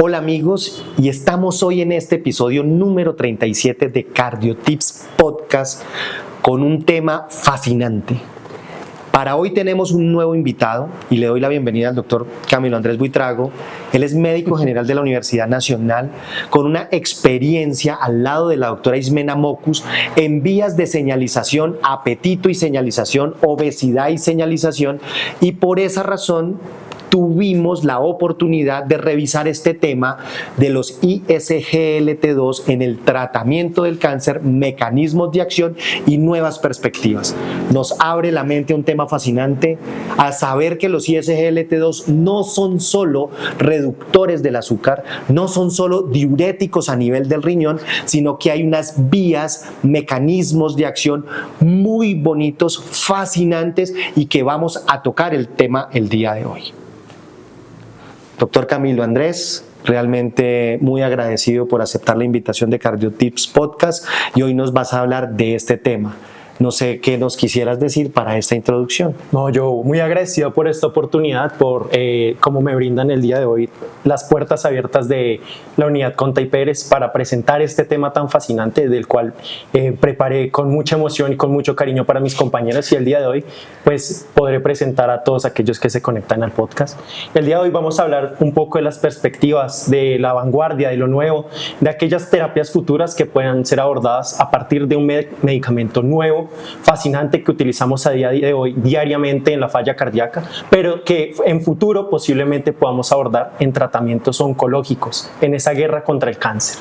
Hola amigos, y estamos hoy en este episodio número 37 de CardioTips Podcast con un tema fascinante. Para hoy tenemos un nuevo invitado y le doy la bienvenida al doctor Camilo Andrés Buitrago. Él es médico general de la Universidad Nacional con una experiencia al lado de la doctora Ismena Mocus en vías de señalización, apetito y señalización, obesidad y señalización, y por esa razón tuvimos la oportunidad de revisar este tema de los ISGLT2 en el tratamiento del cáncer, mecanismos de acción y nuevas perspectivas. Nos abre la mente a un tema fascinante, a saber que los ISGLT2 no son solo reductores del azúcar, no son solo diuréticos a nivel del riñón, sino que hay unas vías, mecanismos de acción muy bonitos, fascinantes, y que vamos a tocar el tema el día de hoy. Doctor Camilo Andrés, realmente muy agradecido por aceptar la invitación de CardioTips Podcast, y hoy nos vas a hablar de este tema. No sé qué nos quisieras decir para esta introducción. No, yo muy agradecido por esta oportunidad, por cómo me brindan el día de hoy las puertas abiertas de la unidad Conta y Pérez para presentar este tema tan fascinante, del cual preparé con mucha emoción y con mucho cariño para mis compañeros, y el día de hoy pues podré presentar a todos aquellos que se conectan al podcast. El día de hoy vamos a hablar un poco de las perspectivas, de la vanguardia, de lo nuevo, de aquellas terapias futuras que puedan ser abordadas a partir de un medicamento nuevo, fascinante, que utilizamos a día de hoy diariamente en la falla cardíaca, pero que en futuro posiblemente podamos abordar en tratamientos oncológicos, en esa guerra contra el cáncer.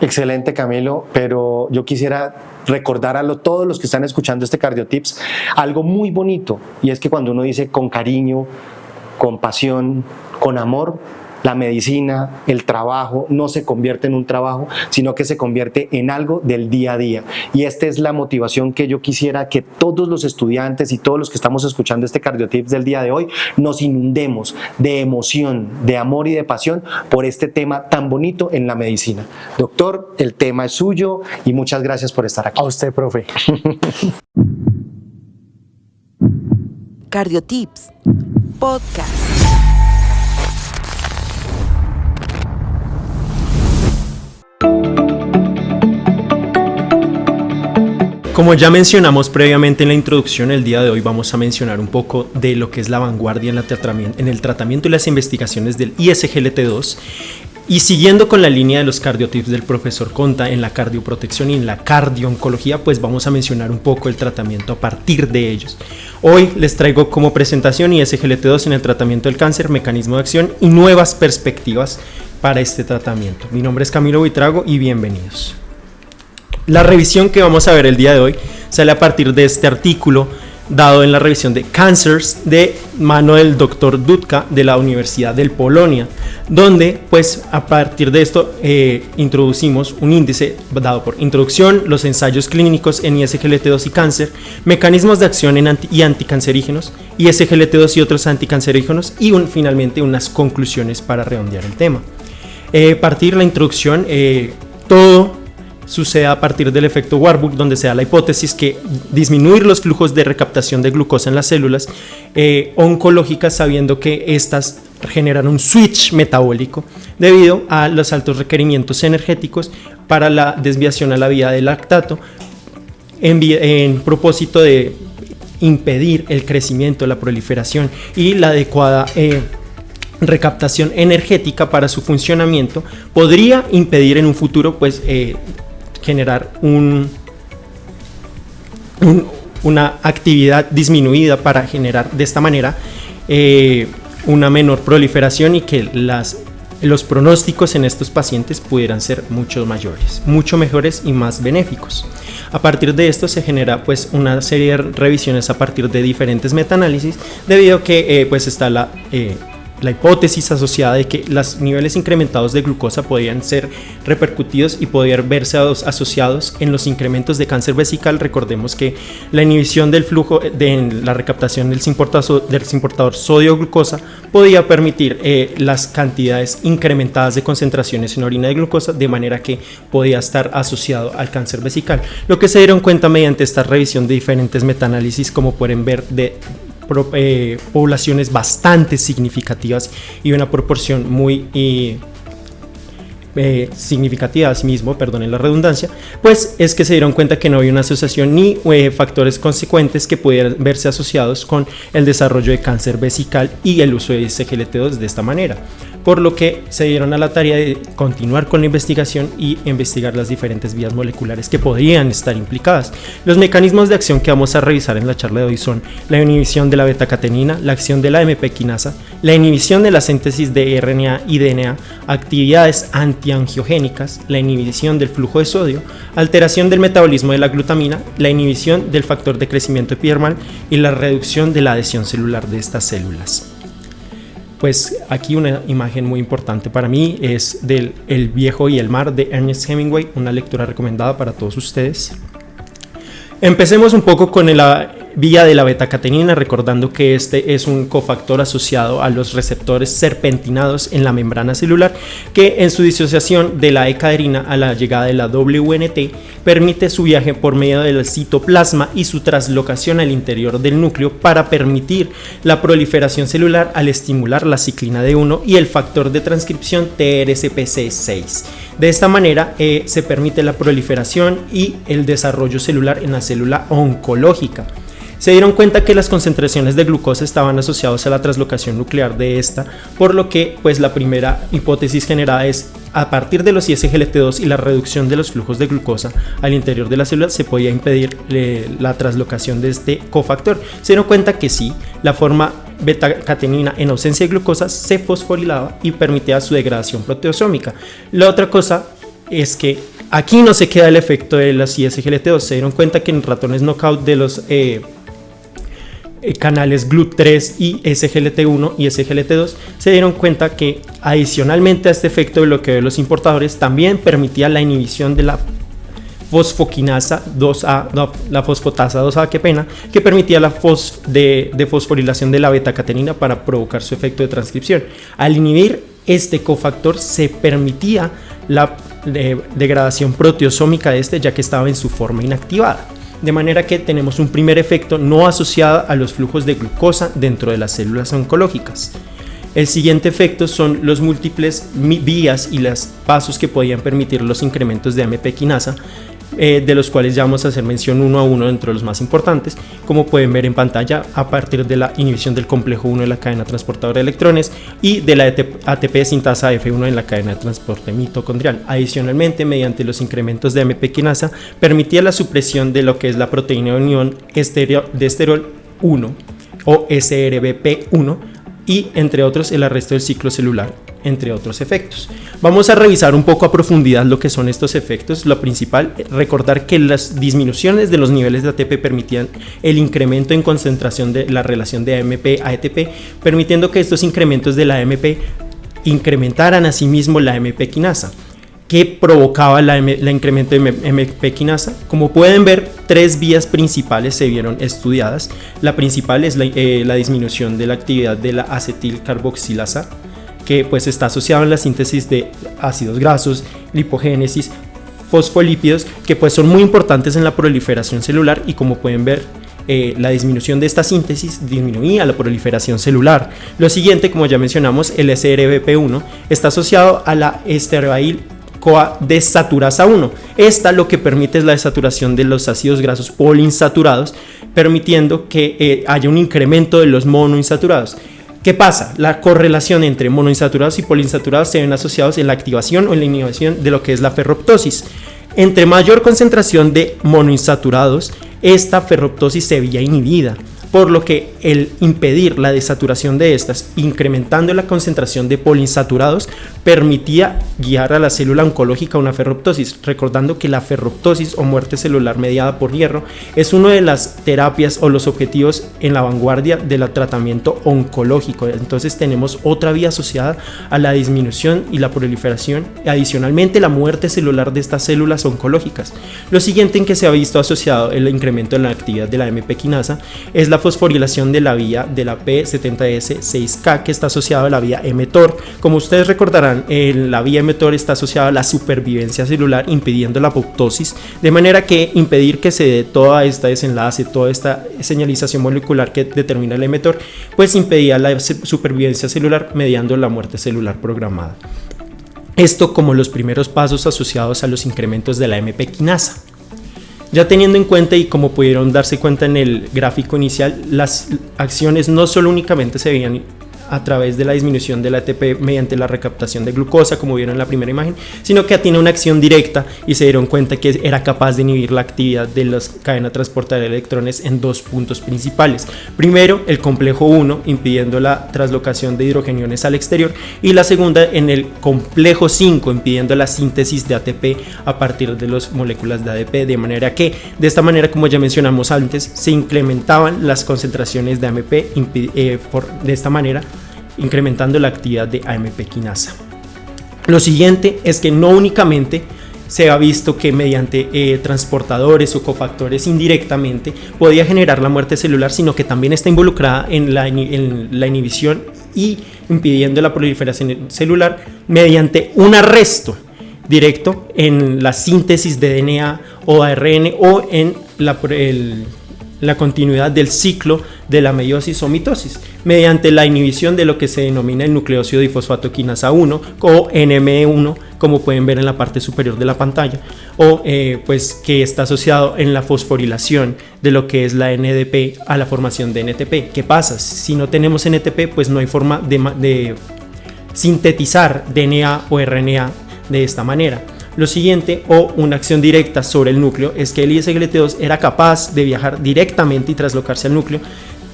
Excelente, Camilo, pero yo quisiera recordar a todos los que están escuchando este CardioTips algo muy bonito, y es que cuando uno dice con cariño, con pasión, con amor, la medicina, el trabajo, no se convierte en un trabajo, sino que se convierte en algo del día a día. Y esta es la motivación que yo quisiera que todos los estudiantes y todos los que estamos escuchando este CardioTips del día de hoy nos inundemos de emoción, de amor y de pasión por este tema tan bonito en la medicina. Doctor, el tema es suyo y muchas gracias por estar aquí. A usted, profe. CardioTips Podcast. Como ya mencionamos previamente en la introducción, el día de hoy vamos a mencionar un poco de lo que es la vanguardia en el tratamiento y las investigaciones del ISGLT2, y siguiendo con la línea de los CardioTips del profesor Conta en la cardioprotección y en la cardiooncología, pues vamos a mencionar un poco el tratamiento a partir de ellos. Hoy les traigo como presentación ISGLT2 en el tratamiento del cáncer, mecanismo de acción y nuevas perspectivas para este tratamiento. Mi nombre es Camilo Buitrago y bienvenidos. La revisión que vamos a ver el día de hoy sale a partir de este artículo dado en la revisión de Cancers de mano del Dr. Dudka de la Universidad de Polonia, donde pues a partir de esto introducimos un índice dado por introducción, los ensayos clínicos en ISGLT2 y cáncer, mecanismos de acción y anticancerígenos, ISGLT2 y otros anticancerígenos, y finalmente unas conclusiones para redondear el tema. A partir de la introducción, todo sucede a partir del efecto Warburg, donde se da la hipótesis que disminuir los flujos de recaptación de glucosa en las células oncológicas, sabiendo que estas generan un switch metabólico debido a los altos requerimientos energéticos para la desviación a la vía del lactato, en propósito de impedir el crecimiento, la proliferación y la adecuada recaptación energética para su funcionamiento. Podría impedir en un futuro pues generar una actividad disminuida para generar de esta manera una menor proliferación, y que los pronósticos en estos pacientes pudieran ser mucho mayores, mucho mejores y más benéficos. A partir de esto se genera pues una serie de revisiones a partir de diferentes metaanálisis, debido a que pues está la hipótesis asociada de que los niveles incrementados de glucosa podían ser repercutidos y podían verse asociados en los incrementos de cáncer vesical. Recordemos que la inhibición del flujo de la recaptación del importador sodio-glucosa podía permitir las cantidades incrementadas de concentraciones en orina de glucosa, de manera que podía estar asociado al cáncer vesical. Lo que se dieron cuenta mediante esta revisión de diferentes metaanálisis, como pueden ver poblaciones bastante significativas y una proporción muy significativa a sí mismo, perdonen la redundancia, pues es que se dieron cuenta que no había una asociación ni factores consecuentes que pudieran verse asociados con el desarrollo de cáncer vesical y el uso de SGLT2 de esta manera, por lo que se dieron a la tarea de continuar con la investigación y investigar las diferentes vías moleculares que podrían estar implicadas. Los mecanismos de acción que vamos a revisar en la charla de hoy son la inhibición de la beta-catenina, la acción de la AMP quinasa, la inhibición de la síntesis de RNA y DNA, actividades antiangiogénicas, la inhibición del flujo de sodio, alteración del metabolismo de la glutamina, la inhibición del factor de crecimiento epidermal y la reducción de la adhesión celular de estas células. Pues aquí una imagen muy importante para mí es del El viejo y el mar de Ernest Hemingway, una lectura recomendada para todos ustedes. Empecemos un poco con la vía de la beta-catenina, recordando que este es un cofactor asociado a los receptores serpentinados en la membrana celular, que en su disociación de la E-caderina a la llegada de la WNT permite su viaje por medio del citoplasma y su traslocación al interior del núcleo para permitir la proliferación celular al estimular la ciclina D1 y el factor de transcripción TRSPC6. De esta manera se permite la proliferación y el desarrollo celular en la célula oncológica. Se dieron cuenta que las concentraciones de glucosa estaban asociadas a la translocación nuclear de esta, por lo que pues la primera hipótesis generada es a partir de los ISGLT2 y la reducción de los flujos de glucosa al interior de la célula se podía impedir la translocación de este cofactor. Se dieron cuenta que sí, la forma beta-catenina en ausencia de glucosa se fosforilaba y permitía su degradación proteosómica. La otra cosa es que aquí no se queda el efecto de las ISGLT2. Se dieron cuenta que en ratones knockout de los canales GLUT3 y SGLT1 y SGLT2 se dieron cuenta que adicionalmente a este efecto de bloqueo de los importadores también permitía la inhibición de la fosfoquinasa 2A, la fosfatasa 2A, qué pena, que permitía la fosforilación de la beta-catenina para provocar su efecto de transcripción. Al inhibir este cofactor se permitía la degradación proteosómica de este, ya que estaba en su forma inactivada. De manera que tenemos un primer efecto no asociado a los flujos de glucosa dentro de las células oncológicas. El siguiente efecto son los múltiples vías y los pasos que podían permitir los incrementos de AMP quinasa, de los cuales ya vamos a hacer mención uno a uno dentro de los más importantes, como pueden ver en pantalla, a partir de la inhibición del complejo 1 de la cadena transportadora de electrones y de la ATP sintasa F1 en la cadena de transporte mitocondrial. Adicionalmente, mediante los incrementos de AMP quinasa, permitía la supresión de lo que es la proteína de unión de esterol 1 o SRBP1 y, entre otros, el arresto del ciclo celular, entre otros efectos. Vamos a revisar un poco a profundidad lo que son estos efectos. Lo principal, recordar que las disminuciones de los niveles de ATP permitían el incremento en concentración de la relación de AMP a ATP, permitiendo que estos incrementos de la AMP incrementaran asimismo la AMP quinasa. ¿Qué provocaba el incremento de AMP quinasa? Como pueden ver, tres vías principales se vieron estudiadas. La principal es la disminución de la actividad de la acetilcarboxilasa, que pues está asociado en la síntesis de ácidos grasos, lipogénesis, fosfolípidos, que pues son muy importantes en la proliferación celular, y como pueden ver, la disminución de esta síntesis disminuía la proliferación celular. Lo siguiente, como ya mencionamos, el SRBP1 está asociado a la esteroil CoA desaturasa 1. Esta lo que permite es la desaturación de los ácidos grasos poliinsaturados, permitiendo que haya un incremento de los monoinsaturados. ¿Qué pasa? La correlación entre monoinsaturados y poliinsaturados se ven asociados en la activación o en la inhibición de lo que es la ferroptosis. Entre mayor concentración de monoinsaturados, esta ferroptosis se veía inhibida, por lo que el impedir la desaturación de estas, incrementando la concentración de poliinsaturados, permitía guiar a la célula oncológica a una ferroptosis, recordando que la ferroptosis o muerte celular mediada por hierro es una de las terapias o los objetivos en la vanguardia del tratamiento oncológico. Entonces tenemos otra vía asociada a la disminución y la proliferación, y adicionalmente la muerte celular de estas células oncológicas. Lo siguiente en que se ha visto asociado el incremento en la actividad de la AMP quinasa es la fosforilación de la vía de la P70S6K, que está asociada a la vía mTOR. Como ustedes recordarán, la vía emetor está asociada a la supervivencia celular, impidiendo la apoptosis, de manera que impedir que se dé toda esta desenlace, toda esta señalización molecular que determina el emetor, pues impedía la supervivencia celular mediando la muerte celular programada. Esto como los primeros pasos asociados a los incrementos de la AMP quinasa. Ya teniendo en cuenta, y como pudieron darse cuenta en el gráfico inicial, las acciones no solo únicamente se veían a través de la disminución del ATP mediante la recaptación de glucosa, como vieron en la primera imagen, sino que tiene una acción directa y se dieron cuenta que era capaz de inhibir la actividad de la cadena transportadora de electrones en dos puntos principales. Primero, el complejo 1, impidiendo la translocación de hidrogeniones al exterior, y la segunda en el complejo 5, impidiendo la síntesis de ATP a partir de las moléculas de ADP, de manera que, de esta manera, como ya mencionamos antes, se incrementaban las concentraciones de AMP de esta manera, incrementando la actividad de AMP quinasa. Lo siguiente es que no únicamente se ha visto que mediante transportadores o cofactores indirectamente podía generar la muerte celular, sino que también está involucrada en la inhibición y impidiendo la proliferación celular mediante un arresto directo en la síntesis de DNA o ARN o en la continuidad del ciclo de la meiosis o mitosis, mediante la inhibición de lo que se denomina el nucleósido difosfato quinasa 1 o NME1, como pueden ver en la parte superior de la pantalla, o pues que está asociado en la fosforilación de lo que es la NDP a la formación de NTP. ¿Qué pasa? Si no tenemos NTP, pues no hay forma de sintetizar DNA o RNA de esta manera. Lo siguiente, o una acción directa sobre el núcleo, es que el ISGLT2 era capaz de viajar directamente y traslocarse al núcleo,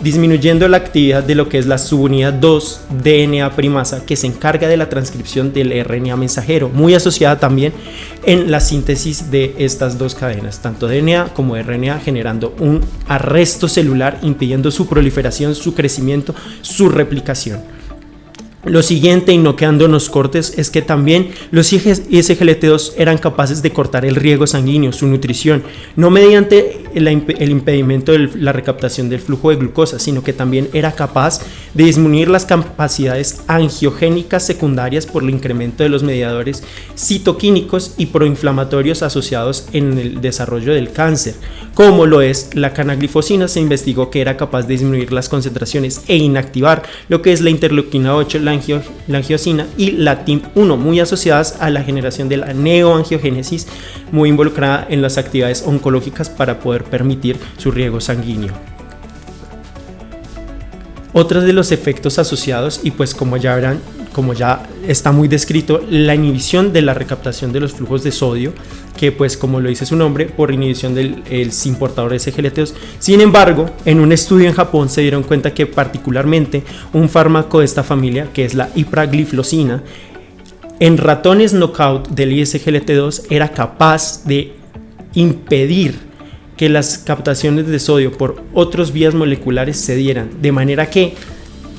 disminuyendo la actividad de lo que es la subunidad 2 DNA primasa, que se encarga de la transcripción del RNA mensajero, muy asociada también en la síntesis de estas dos cadenas, tanto DNA como RNA, generando un arresto celular, impidiendo su proliferación, su crecimiento, su replicación. Lo siguiente, y no quedándonos cortes, es que también los ISGLT2 eran capaces de cortar el riego sanguíneo, su nutrición, no mediante el impedimento de la recaptación del flujo de glucosa, sino que también era capaz de disminuir las capacidades angiogénicas secundarias por el incremento de los mediadores citoquímicos y proinflamatorios asociados en el desarrollo del cáncer, como lo es la canaglifosina. Se investigó que era capaz de disminuir las concentraciones e inactivar lo que es la interleuquina 8, la angiosina y la TIM1, muy asociadas a la generación de la neoangiogénesis, muy involucrada en las actividades oncológicas para poder permitir su riego sanguíneo. Otros de los efectos asociados, y pues como ya está muy descrito, la inhibición de la recaptación de los flujos de sodio, que pues como lo dice su nombre, por inhibición del importador SGLT2. Sin embargo, en un estudio en Japón se dieron cuenta que particularmente un fármaco de esta familia, que es la ipragliflozina, en ratones knockout del ISGLT2 era capaz de impedir que las captaciones de sodio por otras vías moleculares se dieran, de manera que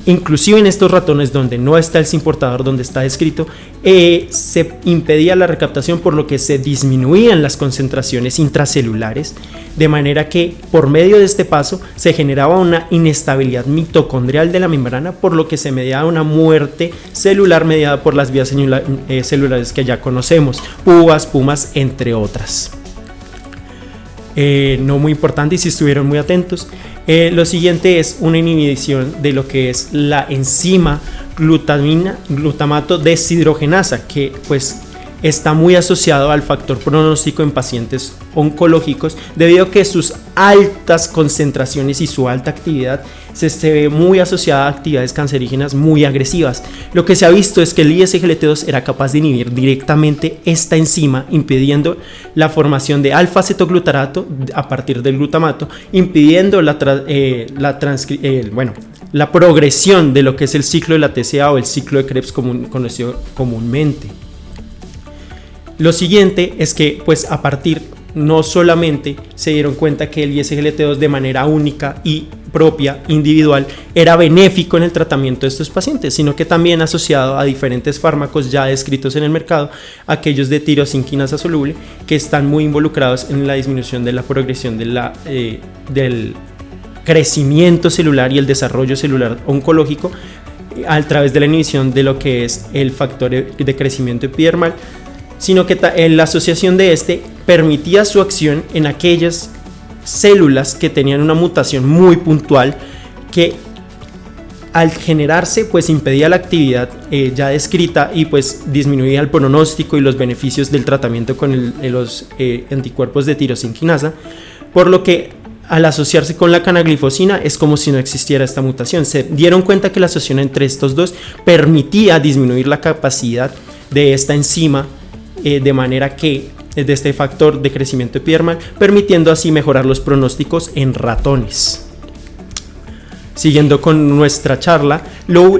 inclusive en estos ratones donde no está el importador, donde está descrito, se impedía la recaptación, por lo que se disminuían las concentraciones intracelulares, de manera que por medio de este paso se generaba una inestabilidad mitocondrial de la membrana, por lo que se mediaba una muerte celular mediada por las vías celulares que ya conocemos, púas, pumas, entre otras. No muy importante, y si estuvieron muy atentos, lo siguiente es una inhibición de lo que es la enzima glutamato deshidrogenasa, que pues está muy asociado al factor pronóstico en pacientes oncológicos, debido a que sus altas concentraciones y su alta actividad se ve muy asociada a actividades cancerígenas muy agresivas. Lo que se ha visto es que el ISGLT2 era capaz de inhibir directamente esta enzima, impidiendo la formación de alfa-cetoglutarato a partir del glutamato, impidiendo la progresión de lo que es el ciclo de la TCA o el ciclo de Krebs conocido comúnmente. Lo siguiente es que pues a partir no solamente se dieron cuenta que el ISGLT2 de manera única y propia, individual, era benéfico en el tratamiento de estos pacientes, sino que también asociado a diferentes fármacos ya descritos en el mercado, aquellos de tirosinquinasa soluble, que están muy involucrados en la disminución de la progresión del crecimiento celular y el desarrollo celular oncológico, a través de la inhibición de lo que es el factor de crecimiento epidermal, sino que la asociación de este permitía su acción en aquellas células que tenían una mutación muy puntual que al generarse pues impedía la actividad ya descrita y pues disminuía el pronóstico y los beneficios del tratamiento con los anticuerpos de tirosinquinasa, por lo que al asociarse con la canaglifosina es como si no existiera esta mutación. Se dieron cuenta que la asociación entre estos dos permitía disminuir la capacidad de esta enzima de manera que de este factor de crecimiento epidermal, permitiendo así mejorar los pronósticos en ratones. Siguiendo con nuestra charla,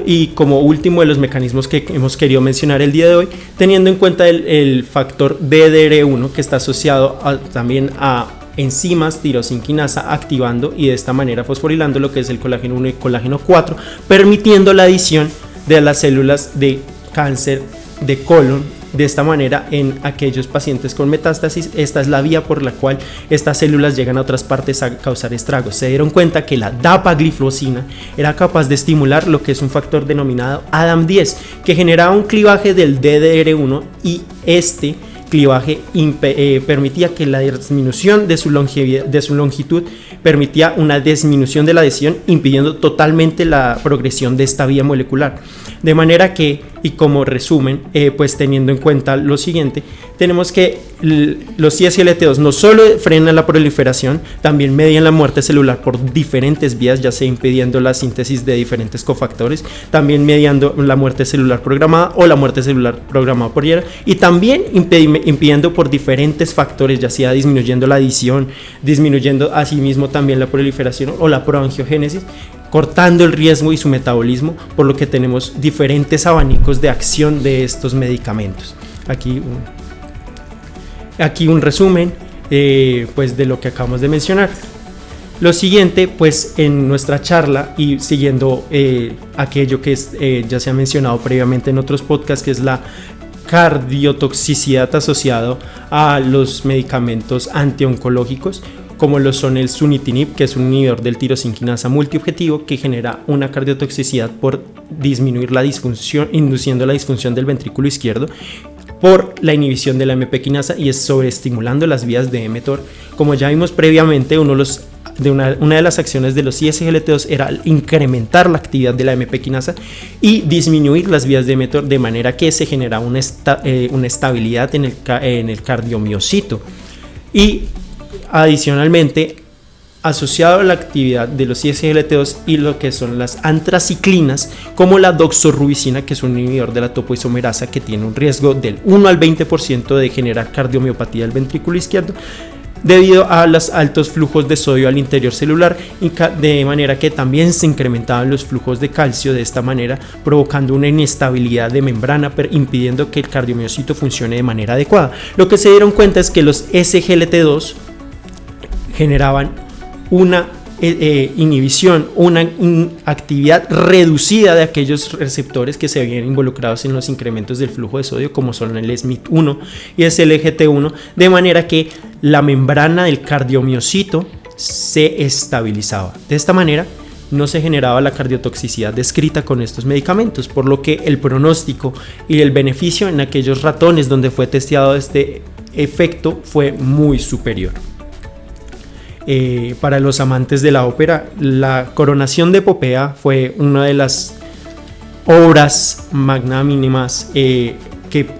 y como último de los mecanismos que hemos querido mencionar el día de hoy, teniendo en cuenta el factor DDR1 que está asociado también a enzimas tirosinquinasa, activando y de esta manera fosforilando lo que es el colágeno 1 y colágeno 4, permitiendo la adición de las células de cáncer de colon. De esta manera, en aquellos pacientes con metástasis, esta es la vía por la cual estas células llegan a otras partes a causar estragos. Se dieron cuenta que la dapagliflozina era capaz de estimular lo que es un factor denominado ADAM10, que generaba un clivaje del DDR1 y este clivaje permitía que la disminución de su longitud permitía una disminución de la adhesión, impidiendo totalmente la progresión de esta vía molecular. De manera que, y como resumen, pues teniendo en cuenta lo siguiente, tenemos que los ISGLT2 no solo frenan la proliferación, también median la muerte celular por diferentes vías, ya sea impidiendo la síntesis de diferentes cofactores, también mediando la muerte celular programada o la muerte celular programada por hierro, y también impidiendo por diferentes factores, ya sea disminuyendo la adición, disminuyendo asimismo también la proliferación o la proangiogénesis, cortando el riesgo y su metabolismo, por lo que tenemos diferentes abanicos de acción de estos medicamentos. Aquí un resumen pues de lo que acabamos de mencionar. Lo siguiente, pues en nuestra charla y siguiendo aquello que ya se ha mencionado previamente en otros podcasts, que es la cardiotoxicidad asociada a los medicamentos antioncológicos, como lo son el sunitinib, que es un inhibidor del tirosinquinasa multiobjetivo que genera una cardiotoxicidad por disminuir la disfunción, induciendo la disfunción del ventrículo izquierdo, por la inhibición de la MP quinasa y es sobreestimulando las vías de mTOR. Como ya vimos previamente, una de las acciones de los ISGLT2 era incrementar la actividad de la MP quinasa y disminuir las vías de mTOR, de manera que se genera una estabilidad en el cardiomiocito. Y adicionalmente, asociado a la actividad de los ISGLT2 y lo que son las antraciclinas, como la doxorubicina, que es un inhibidor de la topoisomerasa que tiene un riesgo del 1 al 20% de generar cardiomiopatía del ventrículo izquierdo, debido a los altos flujos de sodio al interior celular, de manera que también se incrementaban los flujos de calcio de esta manera, provocando una inestabilidad de membrana, impidiendo que el cardiomiocito funcione de manera adecuada. Lo que se dieron cuenta es que los SGLT2 generaban una inhibición, una actividad reducida de aquellos receptores que se habían involucrados en los incrementos del flujo de sodio, como son el SMIT1 y el LGT1, de manera que la membrana del cardiomiocito se estabilizaba. De esta manera no se generaba la cardiotoxicidad descrita con estos medicamentos, por lo que el pronóstico y el beneficio en aquellos ratones donde fue testeado este efecto fue muy superior. Para los amantes de la ópera, la Coronación de Popea fue una de las obras magnánimimas que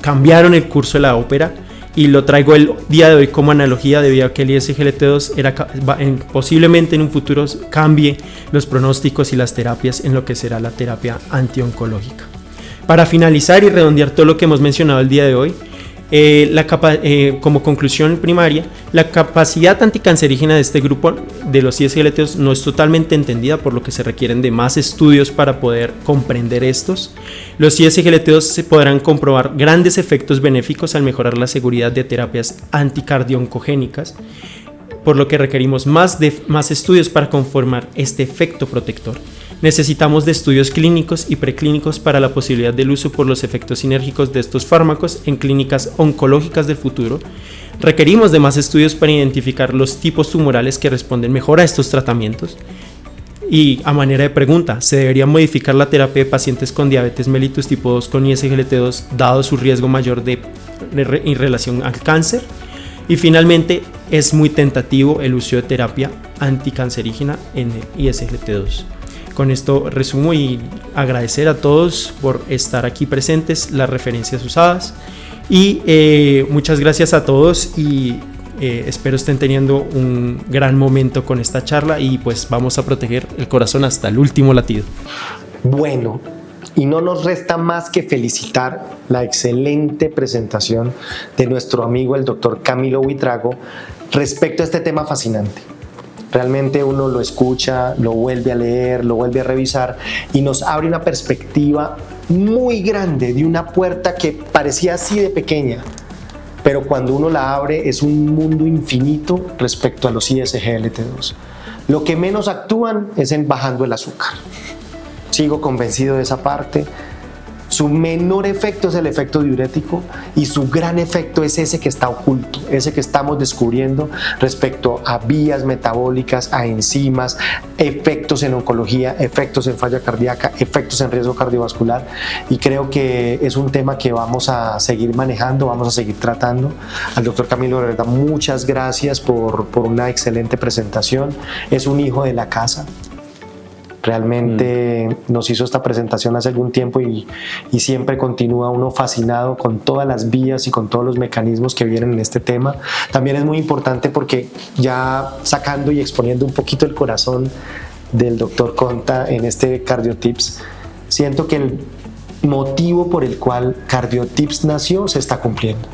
cambiaron el curso de la ópera, y lo traigo el día de hoy como analogía, debido a que el ISGLT2 posiblemente en un futuro cambie los pronósticos y las terapias en lo que será la terapia antioncológica. Para finalizar y redondear todo lo que hemos mencionado el día de hoy, como conclusión primaria, la capacidad anticancerígena de este grupo de los ISGLT2 no es totalmente entendida, por lo que se requieren de más estudios para poder comprender estos. Los ISGLT2 se podrán comprobar grandes efectos benéficos al mejorar la seguridad de terapias anticardiooncogénicas, por lo que requerimos más estudios para conformar este efecto protector. Necesitamos de estudios clínicos y preclínicos para la posibilidad del uso por los efectos sinérgicos de estos fármacos en clínicas oncológicas del futuro. Requerimos de más estudios para identificar los tipos tumorales que responden mejor a estos tratamientos. Y a manera de pregunta, ¿se debería modificar la terapia de pacientes con diabetes mellitus tipo 2 con ISGLT2 dado su riesgo mayor en relación al cáncer? Y finalmente, es muy tentativo el uso de terapia anticancerígena en ISGLT2. Con esto resumo y agradecer a todos por estar aquí presentes, las referencias usadas y muchas gracias a todos y espero estén teniendo un gran momento con esta charla y pues vamos a proteger el corazón hasta el último latido. Bueno, y no nos resta más que felicitar la excelente presentación de nuestro amigo el doctor Camilo Buitrago respecto a este tema fascinante. Realmente uno lo escucha, lo vuelve a leer, lo vuelve a revisar y nos abre una perspectiva muy grande de una puerta que parecía así de pequeña, pero cuando uno la abre es un mundo infinito respecto a los ISGLT2. Lo que menos actúan es en bajando el azúcar. Sigo convencido de esa parte. Su menor efecto es el efecto diurético y su gran efecto es ese que está oculto, ese que estamos descubriendo respecto a vías metabólicas, a enzimas, efectos en oncología, efectos en falla cardíaca, efectos en riesgo cardiovascular, y creo que es un tema que vamos a seguir manejando, vamos a seguir tratando. Al doctor Camilo, de verdad, muchas gracias por una excelente presentación. Es un hijo de la casa. Realmente nos hizo esta presentación hace algún tiempo y siempre continúa uno fascinado con todas las vías y con todos los mecanismos que vienen en este tema. También es muy importante porque ya sacando y exponiendo un poquito el corazón del doctor Conta en este CardioTips, siento que el motivo por el cual CardioTips nació se está cumpliendo.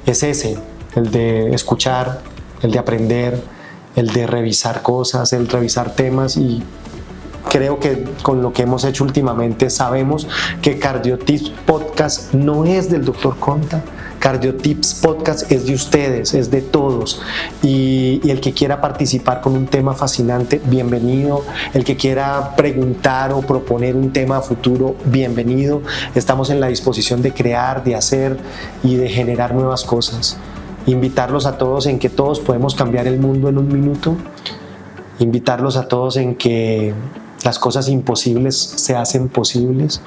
Es ese, el de escuchar, el de aprender, el de revisar cosas, el revisar temas, y creo que con lo que hemos hecho últimamente sabemos que CardioTips Podcast no es del Dr. Conta. CardioTips Podcast es de ustedes, es de todos, y el que quiera participar con un tema fascinante, bienvenido. El que quiera preguntar o proponer un tema a futuro, bienvenido. Estamos en la disposición de crear, de hacer y de generar nuevas cosas. Invitarlos a todos en que todos podemos cambiar el mundo en un minuto. Invitarlos a todos en que las cosas imposibles se hacen posibles.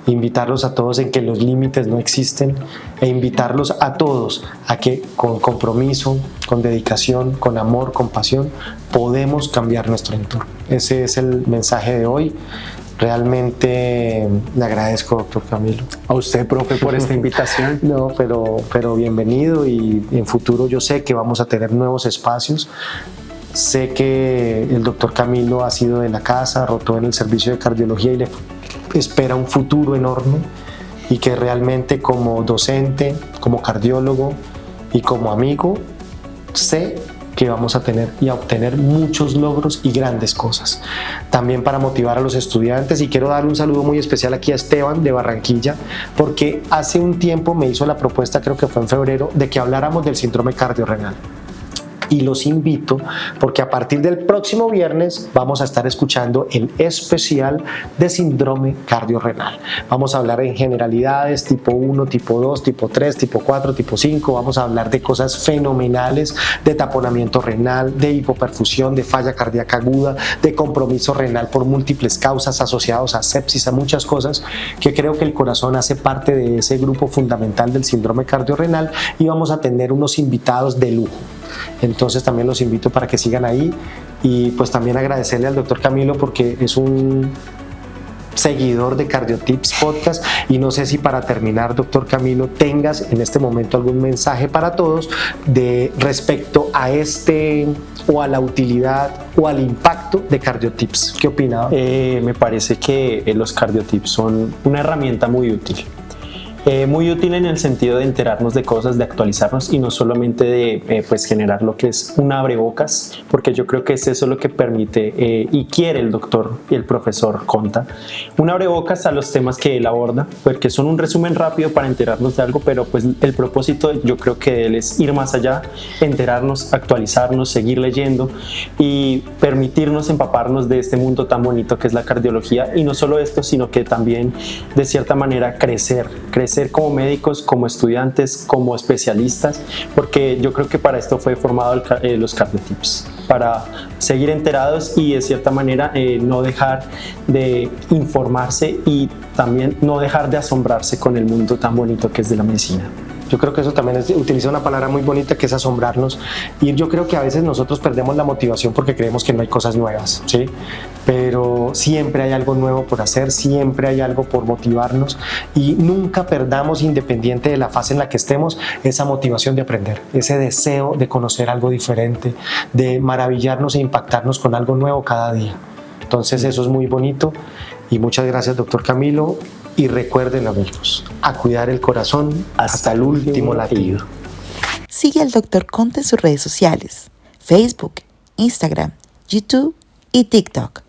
Invitarlos a todos en que los límites no existen. E invitarlos a todos a que con compromiso, con dedicación, con amor, con pasión, podemos cambiar nuestro entorno. Ese es el mensaje de hoy. Realmente le agradezco, doctor Camilo. A usted, profe, por esta invitación. No, pero bienvenido, y en futuro yo sé que vamos a tener nuevos espacios. Sé que el doctor Camilo ha sido de la casa, rotó en el servicio de cardiología y le espera un futuro enorme, y que realmente como docente, como cardiólogo y como amigo, sé que vamos a tener y a obtener muchos logros y grandes cosas. También para motivar a los estudiantes, y quiero darle un saludo muy especial aquí a Esteban de Barranquilla, porque hace un tiempo me hizo la propuesta, creo que fue en febrero, de que habláramos del síndrome cardiorrenal. Y los invito porque a partir del próximo viernes vamos a estar escuchando el especial de síndrome cardiorrenal. Vamos a hablar en generalidades, tipo 1, tipo 2, tipo 3, tipo 4, tipo 5. Vamos a hablar de cosas fenomenales, de taponamiento renal, de hipoperfusión, de falla cardíaca aguda, de compromiso renal por múltiples causas asociados a sepsis, a muchas cosas, que creo que el corazón hace parte de ese grupo fundamental del síndrome cardiorrenal, y vamos a tener unos invitados de lujo. Entonces también los invito para que sigan ahí, y pues también agradecerle al doctor Camilo porque es un seguidor de CardioTips Podcast. Y no sé si para terminar, doctor Camilo, tengas en este momento algún mensaje para todos de respecto a o a la utilidad o al impacto de CardioTips. ¿Qué opina? Me parece que los CardioTips son una herramienta muy útil. Muy útil en el sentido de enterarnos de cosas, de actualizarnos, y no solamente de pues generar lo que es un abrebocas, porque yo creo que es eso lo que permite y quiere el doctor y el profesor Conta, un abrebocas a los temas que él aborda, porque son un resumen rápido para enterarnos de algo, pero pues el propósito yo creo que de él es ir más allá, enterarnos, actualizarnos, seguir leyendo y permitirnos empaparnos de este mundo tan bonito que es la cardiología. Y no solo esto, sino que también de cierta manera crecer crecer como médicos, como estudiantes, como especialistas, porque yo creo que para esto fue formado los Cardiotips, para seguir enterados y de cierta manera no dejar de informarse y también no dejar de asombrarse con el mundo tan bonito que es de la medicina. Yo creo que eso también utiliza una palabra muy bonita que es asombrarnos, y yo creo que a veces nosotros perdemos la motivación porque creemos que no hay cosas nuevas, ¿sí? Pero siempre hay algo nuevo por hacer, siempre hay algo por motivarnos, y nunca perdamos, independiente de la fase en la que estemos, esa motivación de aprender, ese deseo de conocer algo diferente, de maravillarnos e impactarnos con algo nuevo cada día. Entonces eso es muy bonito, y muchas gracias, doctor Camilo. Y recuerden, amigos, a cuidar el corazón hasta el último latido. Sigue al Dr. Conte en sus redes sociales: Facebook, Instagram, YouTube y TikTok.